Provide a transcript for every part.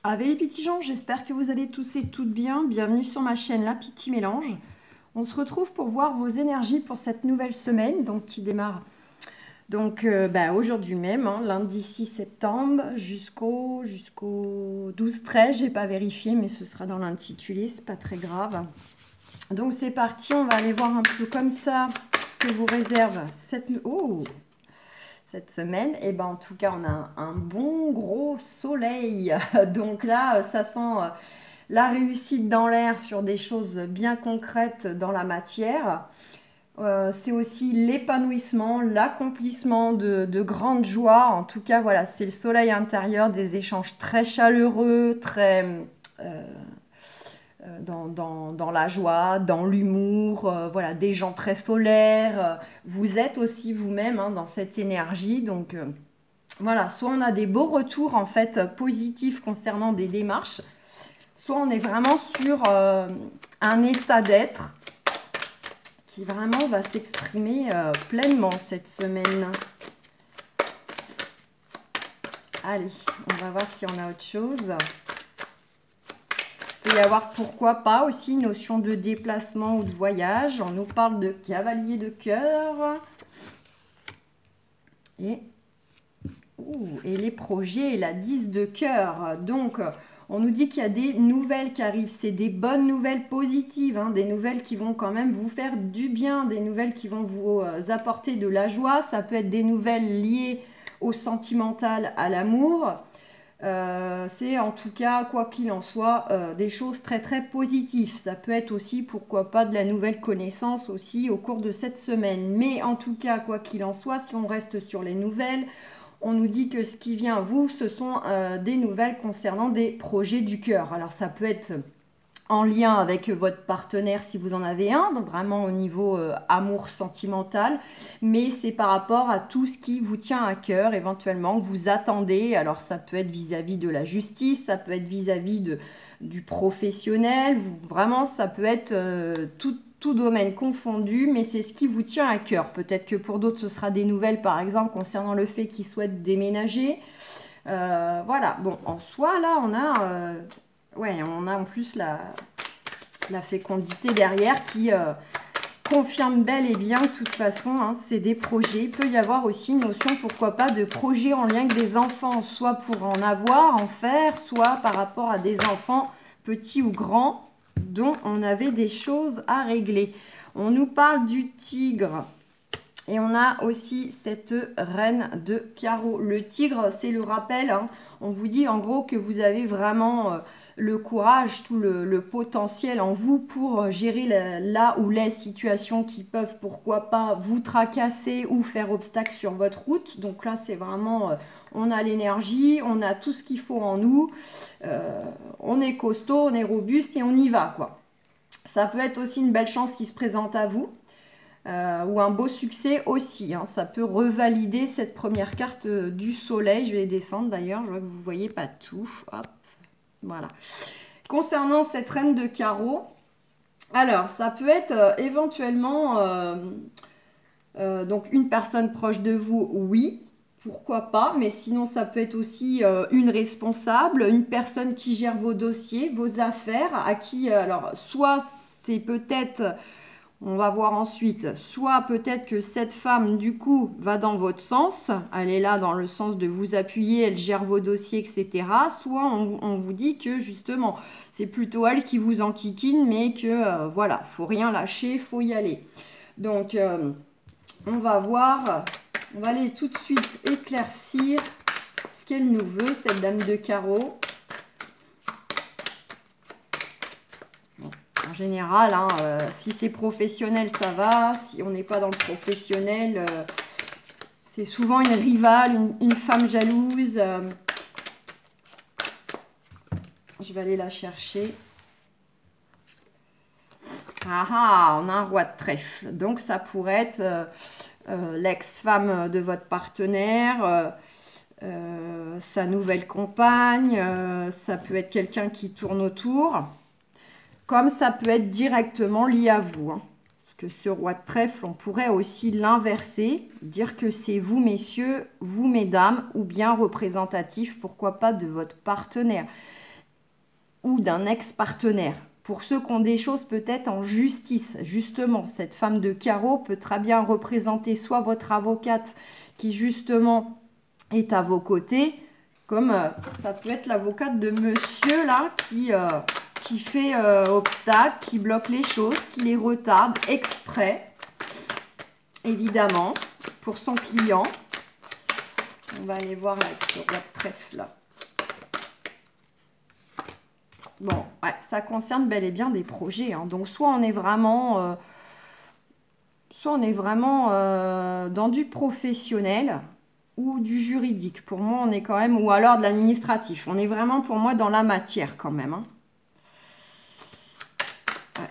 Avec les petits gens, j'espère que vous allez tous et toutes bien. Bienvenue sur ma chaîne La Petite Mélange. On se retrouve pour voir vos énergies pour cette nouvelle semaine donc, qui démarre aujourd'hui même, hein, lundi 6 septembre jusqu'au 12-13. Je n'ai pas vérifié, mais ce sera dans l'intitulé, c'est pas très grave. Donc c'est parti, on va aller voir un peu comme ça ce que vous réserve cette semaine. Et ben en tout cas, on a un bon gros soleil. Donc là, ça sent la réussite dans l'air sur des choses bien concrètes dans la matière. C'est aussi l'épanouissement, l'accomplissement de grandes joies. En tout cas, voilà, c'est le soleil intérieur, des échanges très chaleureux, très dans la joie, dans l'humour, voilà, des gens très solaires. Vous êtes aussi vous-même hein, dans cette énergie. Donc voilà, soit on a des beaux retours en fait positifs concernant des démarches, soit on est vraiment sur un état d'être qui vraiment va s'exprimer pleinement cette semaine. Allez, on va voir si on a autre chose. Il peut y avoir pourquoi pas aussi une notion de déplacement ou de voyage. On nous parle de cavalier de cœur. Et les projets et la 10 de cœur. Donc, on nous dit qu'il y a des nouvelles qui arrivent. C'est des bonnes nouvelles positives, hein, des nouvelles qui vont quand même vous faire du bien, des nouvelles qui vont vous apporter de la joie. Ça peut être des nouvelles liées au sentimental, à l'amour. C'est en tout cas, quoi qu'il en soit, des choses très très positives. Ça peut être aussi, pourquoi pas, de la nouvelle connaissance aussi au cours de cette semaine. Mais en tout cas, quoi qu'il en soit, si on reste sur les nouvelles, on nous dit que ce qui vient à vous, ce sont des nouvelles concernant des projets du cœur. Alors ça peut être en lien avec votre partenaire si vous en avez un, donc vraiment au niveau amour sentimental, mais c'est par rapport à tout ce qui vous tient à cœur, éventuellement, que vous attendez. Alors ça peut être vis-à-vis de la justice, ça peut être vis-à-vis du professionnel, vraiment ça peut être tout domaine confondu, mais c'est ce qui vous tient à cœur. Peut-être que pour d'autres, ce sera des nouvelles, par exemple, concernant le fait qu'ils souhaitent déménager. Voilà, bon, en soi, là, on a en plus la fécondité derrière qui confirme bel et bien, de toute façon, hein, c'est des projets. Il peut y avoir aussi une notion, pourquoi pas, de projets en lien avec des enfants, soit pour en avoir, en faire, soit par rapport à des enfants petits ou grands, dont on avait des choses à régler. On nous parle du tigre et on a aussi cette reine de carreau. Le tigre, c'est le rappel, hein. On vous dit en gros que vous avez vraiment le courage, tout le potentiel en vous pour gérer la ou les situations qui peuvent, pourquoi pas, vous tracasser ou faire obstacle sur votre route. Donc là, c'est vraiment, on a l'énergie, on a tout ce qu'il faut en nous, on est costaud, on est robuste et on y va, quoi. Ça peut être aussi une belle chance qui se présente à vous. Ou un beau succès aussi, hein. Ça peut revalider cette première carte du soleil. Je vais descendre d'ailleurs, je vois que vous ne voyez pas tout. Hop, voilà. Concernant cette reine de carreau, alors ça peut être éventuellement donc une personne proche de vous, oui, pourquoi pas, mais sinon ça peut être aussi une responsable, une personne qui gère vos dossiers, vos affaires, à qui, alors soit c'est peut-être... On va voir ensuite, soit peut-être que cette femme, du coup, va dans votre sens, elle est là dans le sens de vous appuyer, elle gère vos dossiers, etc. Soit on vous dit que, justement, c'est plutôt elle qui vous enquiquine, mais que, voilà, faut rien lâcher, faut y aller. Donc, on va voir, on va aller tout de suite éclaircir ce qu'elle nous veut, cette dame de carreau. En général, hein, si c'est professionnel, ça va. Si on n'est pas dans le professionnel, c'est souvent une rivale, une femme jalouse. Je vais aller la chercher. Ah ah, on a un roi de trèfle. Donc, ça pourrait être l'ex-femme de votre partenaire, sa nouvelle compagne. Ça peut être quelqu'un qui tourne autour. Comme ça peut être directement lié à vous. Hein. Parce que ce roi de trèfle, on pourrait aussi l'inverser, dire que c'est vous, messieurs, vous, mesdames, ou bien représentatif, pourquoi pas, de votre partenaire. ou d'un ex-partenaire. Pour ceux qui ont des choses peut-être en justice, justement, cette femme de carreau peut très bien représenter soit votre avocate qui justement est à vos côtés, comme ça peut être l'avocate de monsieur là qui fait obstacle, qui bloque les choses, qui les retarde exprès, évidemment, pour son client. On va aller voir là, sur la trèfle là. Bon, ouais, ça concerne bel et bien des projets. Hein. Donc, soit on est vraiment, dans du professionnel ou du juridique. Pour moi, on est quand même, ou alors de l'administratif. On est vraiment, pour moi, dans la matière quand même. Hein. Ouais.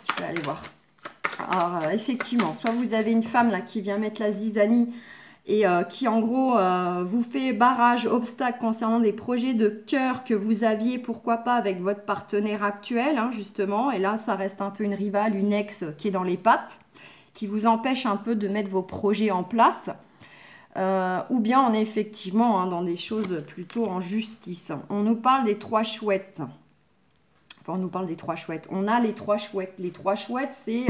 Je vais aller voir. Alors, effectivement, soit vous avez une femme là qui vient mettre la zizanie et qui en gros vous fait barrage, obstacle concernant des projets de cœur que vous aviez, pourquoi pas, avec votre partenaire actuel, hein, justement. Et là, ça reste un peu une rivale, une ex qui est dans les pattes, qui vous empêche un peu de mettre vos projets en place. Ou bien on est effectivement dans des choses plutôt en justice. On nous parle des trois chouettes. Enfin, on nous parle des trois chouettes. On a les trois chouettes. Les trois chouettes, c'est...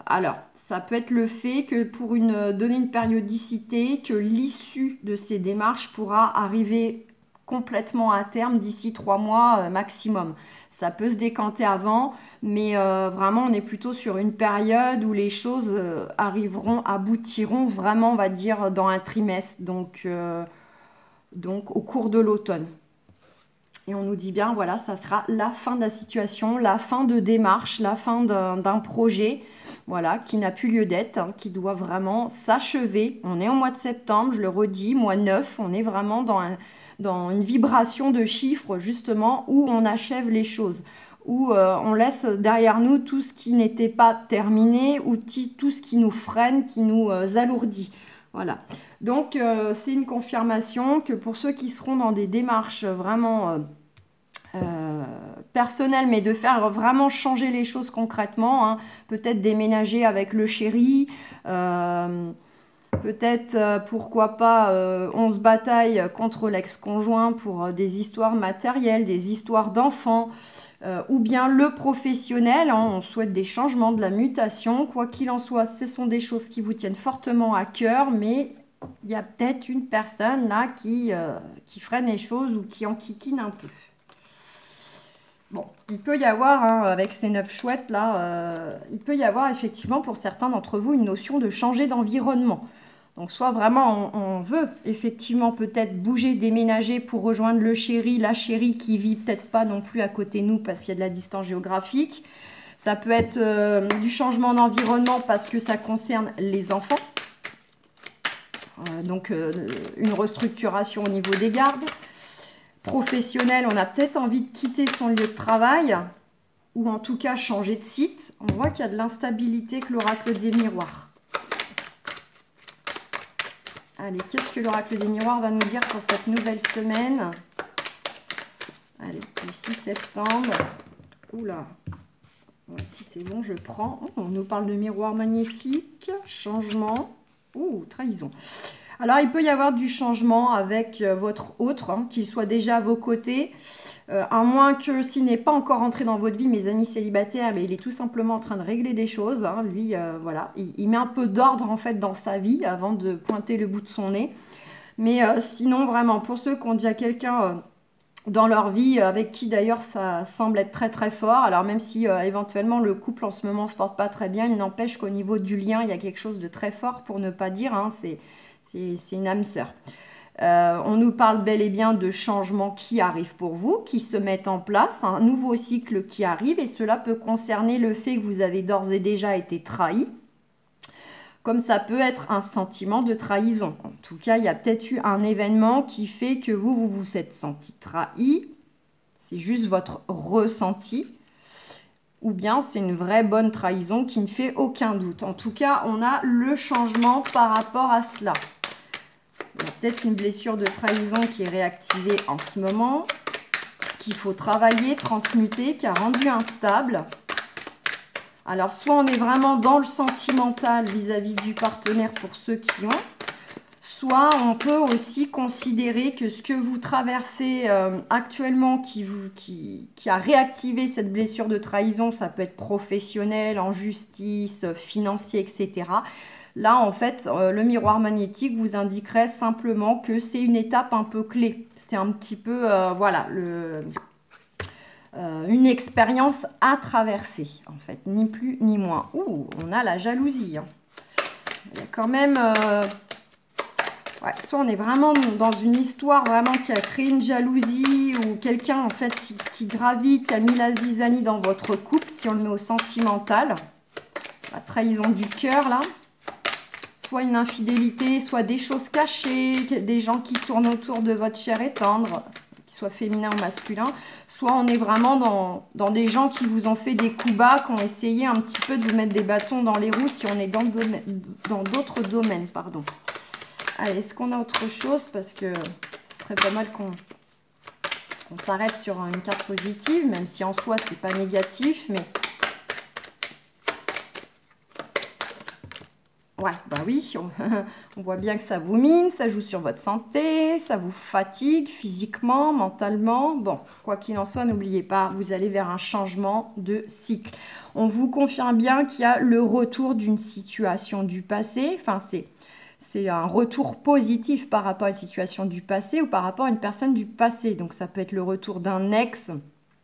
alors, ça peut être le fait que pour donner une périodicité, que l'issue de ces démarches pourra arriver complètement à terme d'ici 3 mois maximum. Ça peut se décanter avant, mais vraiment, on est plutôt sur une période où les choses aboutiront vraiment, on va dire, dans un trimestre, donc au cours de l'automne. Et on nous dit bien, voilà, ça sera la fin de la situation, la fin de démarche, la fin d'un projet, voilà, qui n'a plus lieu d'être, hein, qui doit vraiment s'achever. On est au mois de septembre, je le redis, mois 9, on est vraiment dans une vibration de chiffres, justement, où on achève les choses, où on laisse derrière nous tout ce qui n'était pas terminé, ou tout ce qui nous freine, qui nous alourdit. Voilà. Donc, c'est une confirmation que pour ceux qui seront dans des démarches vraiment personnelles, mais de faire vraiment changer les choses concrètement, hein, peut-être déménager avec le chéri, peut-être, pourquoi pas, on se bataille contre l'ex-conjoint pour des histoires matérielles, des histoires d'enfants, ou bien le professionnel, hein, on souhaite des changements, de la mutation, quoi qu'il en soit, ce sont des choses qui vous tiennent fortement à cœur, mais il y a peut-être une personne là qui freine les choses ou qui enquiquine un peu. Bon, il peut y avoir, hein, avec ces 9 chouettes là, il peut y avoir effectivement pour certains d'entre vous une notion de changer d'environnement. Donc soit vraiment on veut effectivement peut-être bouger, déménager pour rejoindre le chéri, la chérie qui vit peut-être pas non plus à côté de nous parce qu'il y a de la distance géographique. Ça peut être du changement d'environnement parce que ça concerne les enfants. Donc une restructuration au niveau des gardes. Professionnel, on a peut-être envie de quitter son lieu de travail ou en tout cas changer de site. On voit qu'il y a de l'instabilité avec l'oracle des miroirs. Allez, qu'est-ce que l'oracle des miroirs va nous dire pour cette nouvelle semaine? Allez, du 6 septembre. Oula. Si c'est bon, je prends. On nous parle de miroir magnétique, changement. Ouh, trahison. Alors, il peut y avoir du changement avec votre autre, hein, qu'il soit déjà à vos côtés. À moins que s'il n'est pas encore entré dans votre vie, mes amis célibataires, mais il est tout simplement en train de régler des choses. Hein. Lui, voilà, il met un peu d'ordre en fait dans sa vie avant de pointer le bout de son nez. Mais sinon, vraiment, pour ceux qui ont déjà quelqu'un dans leur vie, avec qui d'ailleurs ça semble être très très fort, alors même si éventuellement le couple en ce moment ne se porte pas très bien, il n'empêche qu'au niveau du lien, il y a quelque chose de très fort, pour ne pas dire, hein, c'est une âme sœur. On nous parle bel et bien de changements qui arrivent pour vous, qui se mettent en place, un nouveau cycle qui arrive, et cela peut concerner le fait que vous avez d'ores et déjà été trahi, comme ça peut être un sentiment de trahison. En tout cas, il y a peut-être eu un événement qui fait que vous vous êtes senti trahi, c'est juste votre ressenti, ou bien c'est une vraie bonne trahison qui ne fait aucun doute. En tout cas, on a le changement par rapport à cela. Il y a peut-être une blessure de trahison qui est réactivée en ce moment, qu'il faut travailler, transmuter, qui a rendu instable. Alors, soit on est vraiment dans le sentimental vis-à-vis du partenaire pour ceux qui ont, Soit on peut aussi considérer que ce que vous traversez actuellement qui a réactivé cette blessure de trahison, ça peut être professionnel, en justice, financier, etc. Là, en fait, le miroir magnétique vous indiquerait simplement que c'est une étape un peu clé. C'est un petit peu, voilà, une expérience à traverser, en fait, ni plus ni moins. Ouh, on a la jalousie. Hein. Il y a quand même... ouais, soit on est vraiment dans une histoire vraiment qui a créé une jalousie ou quelqu'un en fait qui gravite, qui a mis la zizanie dans votre couple, si on le met au sentimental. La trahison du cœur là. Soit une infidélité, soit des choses cachées, des gens qui tournent autour de votre chair et tendre, qu'ils soient féminins ou masculins. Soit on est vraiment dans des gens qui vous ont fait des coups bas, qui ont essayé un petit peu de vous mettre des bâtons dans les roues si on est dans d'autres domaines, pardon. Allez, est-ce qu'on a autre chose? Parce que ce serait pas mal qu'on s'arrête sur une carte positive, même si en soi, c'est pas négatif, mais... Ouais, bah oui, on voit bien que ça vous mine, ça joue sur votre santé, ça vous fatigue physiquement, mentalement. Bon, quoi qu'il en soit, n'oubliez pas, vous allez vers un changement de cycle. On vous confirme bien qu'il y a le retour d'une situation du passé. Enfin, c'est un retour positif par rapport à une situation du passé ou par rapport à une personne du passé. Donc, ça peut être le retour d'un ex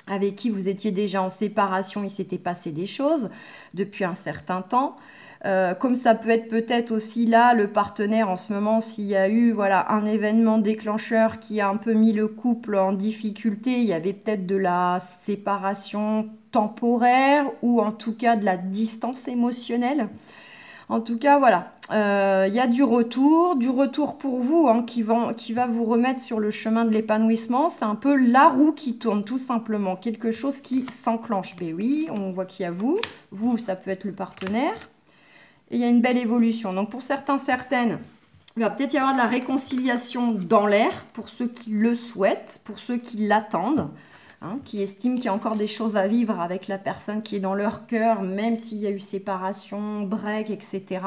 avec qui vous étiez déjà en séparation, il s'était passé des choses depuis un certain temps. Comme ça peut être peut-être aussi là, le partenaire en ce moment, s'il y a eu voilà, un événement déclencheur qui a un peu mis le couple en difficulté, il y avait peut-être de la séparation temporaire ou en tout cas de la distance émotionnelle. En tout cas, voilà, il y a du retour pour vous hein, qui va vous remettre sur le chemin de l'épanouissement. C'est un peu la roue qui tourne tout simplement, quelque chose qui s'enclenche. Mais oui, on voit qu'il y a vous, ça peut être le partenaire. Et il y a une belle évolution. Donc pour certains, certaines, il va peut-être y avoir de la réconciliation dans l'air pour ceux qui le souhaitent, pour ceux qui l'attendent, hein, qui estiment qu'il y a encore des choses à vivre avec la personne qui est dans leur cœur, même s'il y a eu séparation, break, etc.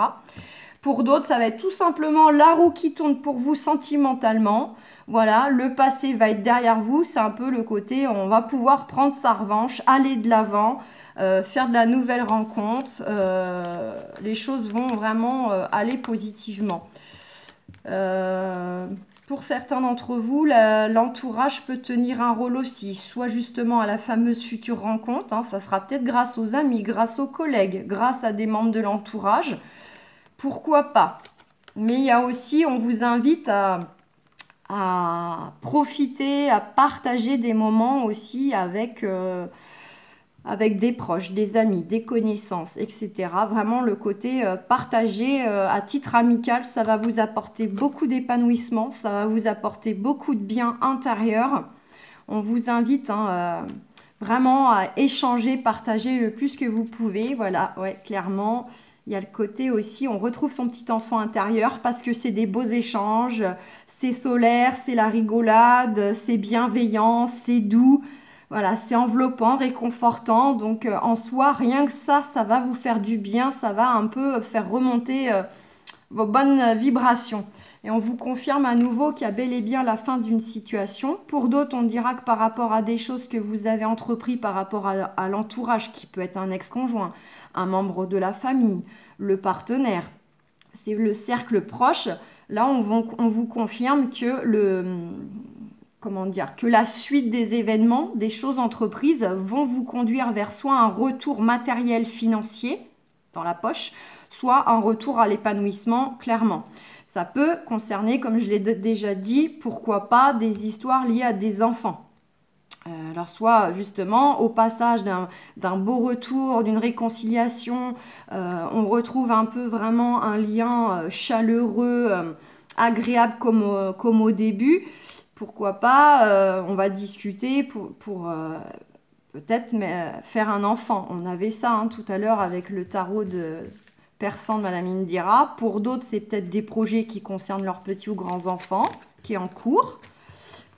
Pour d'autres, ça va être tout simplement la roue qui tourne pour vous sentimentalement. Voilà, le passé va être derrière vous. C'est un peu le côté, on va pouvoir prendre sa revanche, aller de l'avant, faire de la nouvelle rencontre. Les choses vont vraiment aller positivement. Pour certains d'entre vous, l'entourage peut tenir un rôle aussi, soit justement à la fameuse future rencontre. Hein, ça sera peut-être grâce aux amis, grâce aux collègues, grâce à des membres de l'entourage. Pourquoi pas? Mais il y a aussi, on vous invite à profiter, à partager des moments aussi avec des proches, des amis, des connaissances, etc. Vraiment le côté partagé à titre amical, ça va vous apporter beaucoup d'épanouissement, ça va vous apporter beaucoup de bien intérieur. On vous invite vraiment à échanger, partager le plus que vous pouvez. Voilà, ouais, clairement. Il y a le côté aussi, on retrouve son petit enfant intérieur parce que c'est des beaux échanges, c'est solaire, c'est la rigolade, c'est bienveillant, c'est doux. Voilà, c'est enveloppant, réconfortant. Donc, en soi, rien que ça va vous faire du bien. Ça va un peu faire remonter vos bonnes vibrations. Et on vous confirme à nouveau qu'il y a bel et bien la fin d'une situation. Pour d'autres, on dira que par rapport à des choses que vous avez entrepris par rapport à l'entourage, qui peut être un ex-conjoint, un membre de la famille, le partenaire, c'est le cercle proche. Là, on vous confirme que que la suite des événements, des choses entreprises vont vous conduire vers soit un retour matériel financier dans la poche, soit un retour à l'épanouissement, clairement. Ça peut concerner, comme je l'ai déjà dit, pourquoi pas des histoires liées à des enfants. Alors soit justement au passage d'un beau retour, d'une réconciliation, on retrouve un peu vraiment un lien chaleureux, agréable comme au début. Pourquoi pas, on va discuter pour peut-être faire un enfant. On avait ça tout à l'heure avec le tarot de persan de Madame Indira. Pour d'autres, c'est peut-être des projets qui concernent leurs petits ou grands enfants, qui est en cours.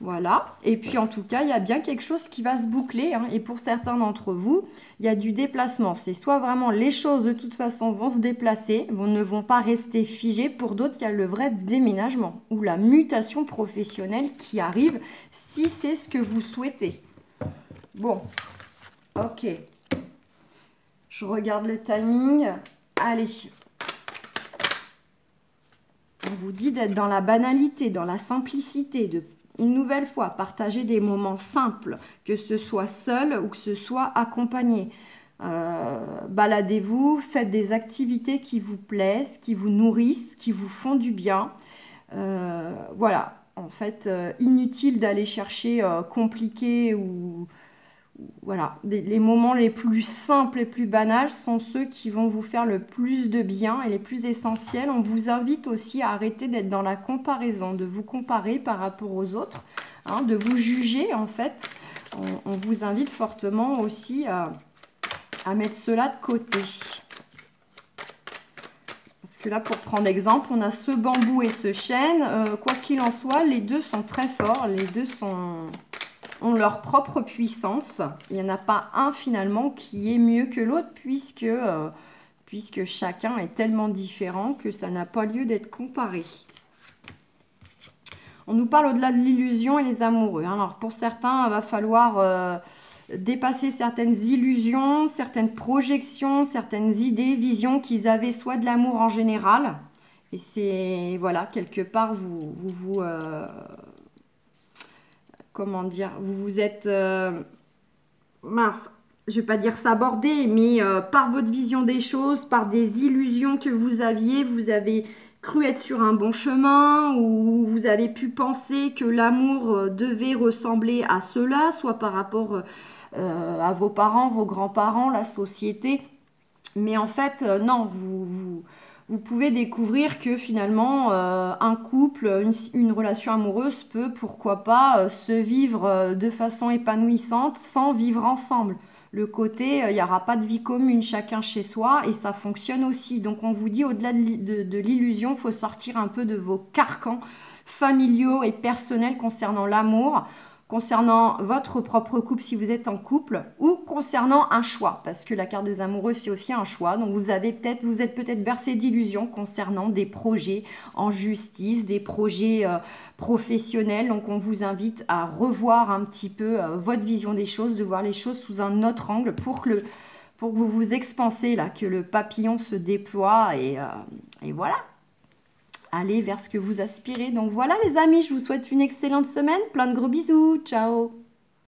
Voilà, et puis en tout cas, il y a bien quelque chose qui va se boucler, hein. Et pour certains d'entre vous, il y a du déplacement. C'est soit vraiment les choses de toute façon vont se déplacer, ne vont pas rester figées. Pour d'autres, il y a le vrai déménagement ou la mutation professionnelle qui arrive si c'est ce que vous souhaitez. Bon, ok. Je regarde le timing. Allez. On vous dit d'être dans la banalité, dans la simplicité, de une nouvelle fois partager des moments simples, que ce soit seul ou que ce soit accompagné. Baladez-vous, faites des activités qui vous plaisent, qui vous nourrissent, qui vous font du bien. Voilà, en fait, inutile d'aller chercher compliqué ou voilà, les moments les plus simples et plus banals sont ceux qui vont vous faire le plus de bien et les plus essentiels. On vous invite aussi à arrêter d'être dans la comparaison, de vous comparer par rapport aux autres, hein, de vous juger en fait. On vous invite fortement aussi à mettre cela de côté. Parce que là, pour prendre exemple, on a ce bambou et ce chêne. Quoi qu'il en soit, les deux sont très forts, les deux ont leur propre puissance. Il n'y en a pas un finalement qui est mieux que l'autre puisque chacun est tellement différent que ça n'a pas lieu d'être comparé. On nous parle au-delà de l'illusion et les amoureux. Alors pour certains, il va falloir dépasser certaines illusions, certaines projections, certaines idées, visions qu'ils avaient soit de l'amour en général. Et c'est, voilà, quelque part, comment dire, vous êtes, mince, je vais pas dire sabordé, mais par votre vision des choses, par des illusions que vous avez cru être sur un bon chemin, ou vous avez pu penser que l'amour devait ressembler à cela, soit par rapport à vos parents, vos grands-parents, la société. Mais en fait, non, vous pouvez découvrir que finalement, un couple, une relation amoureuse peut, pourquoi pas, se vivre de façon épanouissante sans vivre ensemble. Le côté, il n'y aura pas de vie commune, chacun chez soi, et ça fonctionne aussi. Donc on vous dit, au-delà de l'illusion, il faut sortir un peu de vos carcans familiaux et personnels concernant l'amour, concernant votre propre couple si vous êtes en couple, ou concernant un choix, parce que la carte des amoureux c'est aussi un choix. Donc vous êtes peut-être bercé d'illusions concernant des projets en justice, des projets professionnels. Donc on vous invite à revoir un petit peu votre vision des choses, de voir les choses sous un autre angle pour que vous vous expansez là, que le papillon se déploie et voilà. Allez vers ce que vous aspirez. Donc voilà les amis, je vous souhaite une excellente semaine. Plein de gros bisous. Ciao.